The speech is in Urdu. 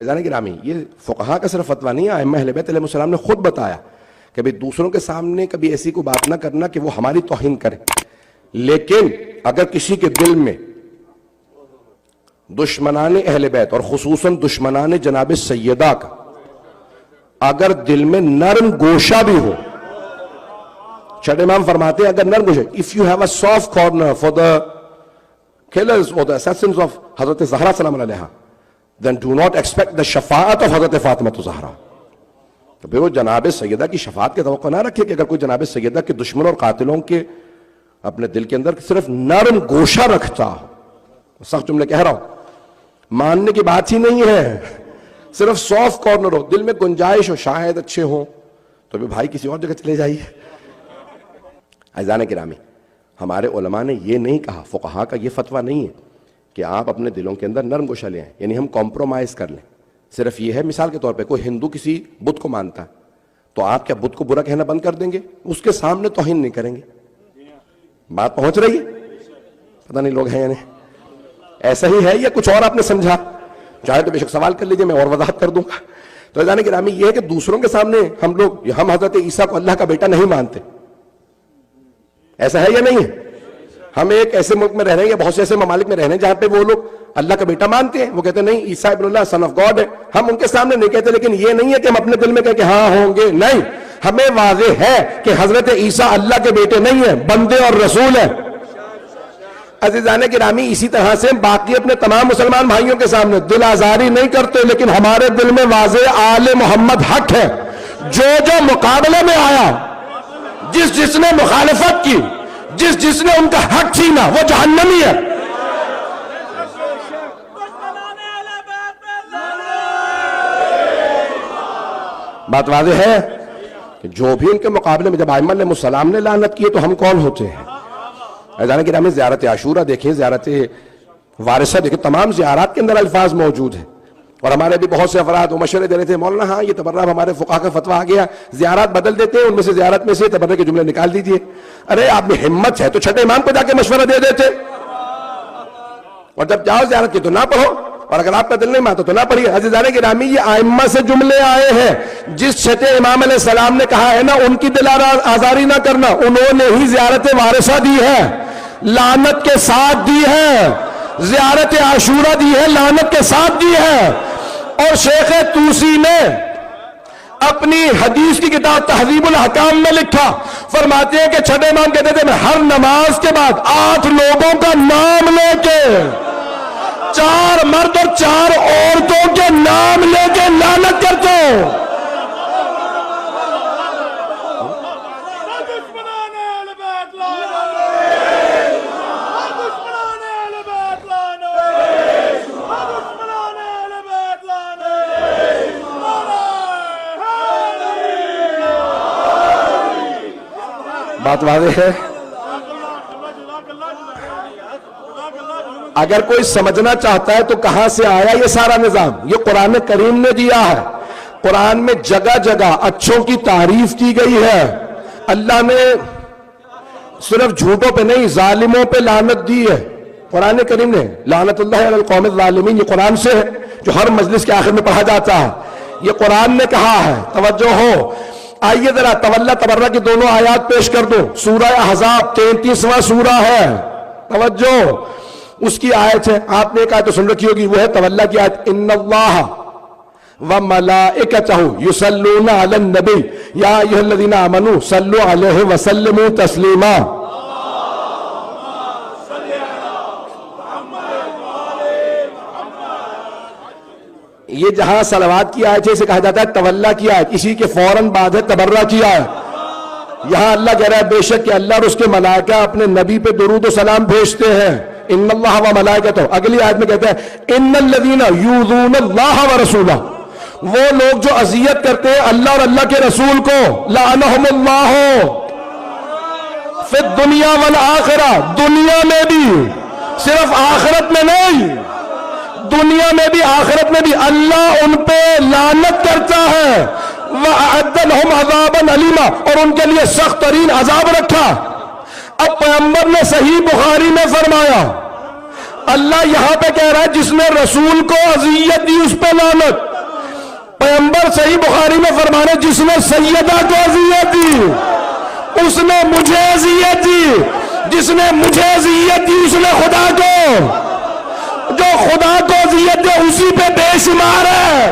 جانے گرامی، یہ فقہا کا صرف فتویٰ نہیں ہے، ائمہ اہل بیت علیہ السلام نے خود بتایا کہ بھئی دوسروں کے سامنے کبھی ایسی کوئی بات نہ کرنا کہ وہ ہماری توہین کرے، لیکن اگر کسی کے دل میں دشمنان اہل بیت اور خصوصاً دشمنان جناب سیدہ کا اگر دل میں نرم گوشہ بھی ہو، چھٹے امام فرماتے ہیں اگر نرم گوشہ، if you have a soft corner for the killers or the assassins of حضرت زہرا سلام علیہا, then do not expect the شفاعت of حضرت فاطمہ زہرا. تو پھر وہ جناب سیدہ کی شفاعت کی توقع نہ رکھے کہ اگر کوئی جناب سیدہ کے دشمن اور قاتلوں کے اپنے دل کے اندر صرف نرم گوشہ رکھتا ہو. سخت جملے کہہ رہا ہوں، ماننے کی بات ہی نہیں ہے، صرف سافٹ کارنر ہو، دل میں گنجائش ہو شاید اچھے ہوں تو بھی بھائی کسی اور جگہ چلے جائیے. عزیزان گرامی، ہمارے علماء نے یہ نہیں کہا، فقہا کا یہ فتویٰ نہیں ہے کہ آپ اپنے دلوں کے اندر نرم گوشہ لے آئیں، یعنی ہم کمپرومائز کر لیں. صرف یہ ہے مثال کے طور پہ کوئی ہندو کسی بت کو مانتا ہے تو آپ کیا بت کو برا کہنا بند کر دیں گے؟ اس کے سامنے توہین نہیں کریں گے. بات پہنچ رہی ہے؟ پتہ نہیں لوگ ہیں یا نہیں. ایسا ہی ہے یا کچھ اور آپ نے سمجھا؟ چاہے تو بے شک سوال کر لیجئے، میں اور وضاحت کر دوں گا. تو عزیزان گرامی، یہ ہے کہ دوسروں کے سامنے ہم حضرت عیسیٰ کو اللہ کا بیٹا نہیں مانتے. ایسا ہے یا نہیں ہے؟ ہم ایک ایسے ملک میں رہ رہے ہیں، بہت سے ایسے ممالک میں رہ رہے ہیں جہاں پہ وہ لوگ اللہ کا بیٹا مانتے ہیں، وہ کہتے ہیں نہیں عیسیٰ ابن اللہ سن آف گاڈ ہے. ہم ان کے سامنے نہیں کہتے، لیکن یہ نہیں ہے کہ ہم اپنے دل میں کہیں کہ ہاں ہوں گے. نہیں، ہمیں واضح ہے کہ حضرت عیسیٰ اللہ کے بیٹے نہیں ہیں، بندے اور رسول ہیں. عزیزان گرامی، اسی طرح سے باقی اپنے تمام مسلمان بھائیوں کے سامنے دل آزاری نہیں کرتے، لیکن ہمارے دل میں واضح آل محمد حق ہے. جو مقابلے میں آیا، جس نے مخالفت کی، جس نے ان کا حق چھینا، وہ جہنمی ہے. بات واضح ہے کہ جو بھی ان کے مقابلے میں، جب ائمہ علیہ السلام نے لعنت کی تو ہم کون ہوتے ہیں؟ عزیزان گرامی، زیارت عاشورہ دیکھیں، زیارت وارثہ دیکھیں، تمام زیارات کے اندر الفاظ موجود ہیں. اور ہمارے بھی بہت سے افراد وہ مشورے دے رہے تھے، مولانا ہاں یہ تبرہ ہمارے فقہا کا فتویٰ آ گیا، زیارات بدل دیتے ہیں، ان میں سے زیارت میں سے تبرہ کے جملے نکال دیجئے. ارے آپ میں ہمت ہے تو چھٹے امام کو جا کے مشورہ دے دیتے، اور جب جاؤ زیارت کی تو نہ پڑھو، اور اگر آپ کا دل نہیں مانتا تو نہ پڑھیے. عزیزان گرامی، یہ ائمہ سے جملے آئے ہیں. جس چھٹے امام علیہ السلام نے کہا ہے نا ان کی دل آزاری نہ کرنا، انہوں نے ہی زیارت وارثہ دی ہے، لعنت کے ساتھ دی ہے. زیارت عاشورہ دی ہے، لعنت کے ساتھ دی ہے. اور شیخ توسی نے اپنی حدیث کی کتاب تہذیب الاحکام میں لکھا، فرماتے ہیں کہ چھٹے امام کہتے تھے میں ہر نماز کے بعد 8 لوگوں کا نام لے کے، 4 مرد اور 4 عورتوں کے نام لے کے لعنت کرتا ہوں. بات واضح ہے. اگر کوئی سمجھنا چاہتا ہے تو کہاں سے آیا یہ سارا نظام؟ یہ قرآن کریم نے دیا ہے. قرآن میں جگہ جگہ اچھوں کی تعریف کی گئی ہے. اللہ نے صرف جھوٹوں پہ نہیں، ظالموں پہ لعنت دی ہے. قرآن کریم نے لعنت اللہ علی القوم الظالمین، یہ قرآن سے ہے جو ہر مجلس کے آخر میں پڑھا جاتا ہے. یہ قرآن نے کہا ہے. توجہ ہو. آئیے ذرا تولا تبرہ کی دونوں آیات پیش کر دو. سورہ احزاب 33واں سورہ ہے. توجہ، اس کی آیت ہے، آپ نے ایک آیت تو سن رکھی ہوگی، وہ ہے تولا کی آیت، ان اللہ وملائکتہ یصلون علی النبی یا ایھا الذین آمنوا صلوا علیہ وسلموا تسلیما. یہ جہاں صلوات کی آیت ہے اسے کہا جاتا ہے تولا کی آیت، اسی کے فوراً بعد ہے تبرہ کی آیت. یہاں اللہ کہہ رہا ہے بے شک کہ اللہ اور اس کے ملائکہ اپنے نبی پہ درود و سلام بھیجتے ہیں. ان اللہ و ملائکتہ. اگلی آیت میں کہتا ہے ان الذین یؤذون اللہ ورسولہ، وہ لوگ جو اذیت کرتے ہیں اللہ اور اللہ کے رسول کو، لعنہم اللہ فی الدنیا والآخرہ، دنیا میں بھی، صرف آخرت میں نہیں، دنیا میں بھی آخرت میں بھی اللہ ان پہ لعنت کرتا ہے. وَأَعَدَّ لَهُمْ عَذَابًا عَلِيمًا، اور ان کے لیے سخت ترین عذاب رکھا. اب پیغمبر نے صحیح بخاری میں فرمایا اللہ یہاں پہ کہہ رہا ہے جس نے رسول کو اذیت دی اس پہ لعنت. پیغمبر صحیح بخاری میں فرمانے جس نے سیدہ کو اذیت دی اس نے مجھے اذیت دی, جس نے مجھے اذیت دی اس نے خدا کو, جو خدا کو اذیت دے اسی پہ بے شمار ہے.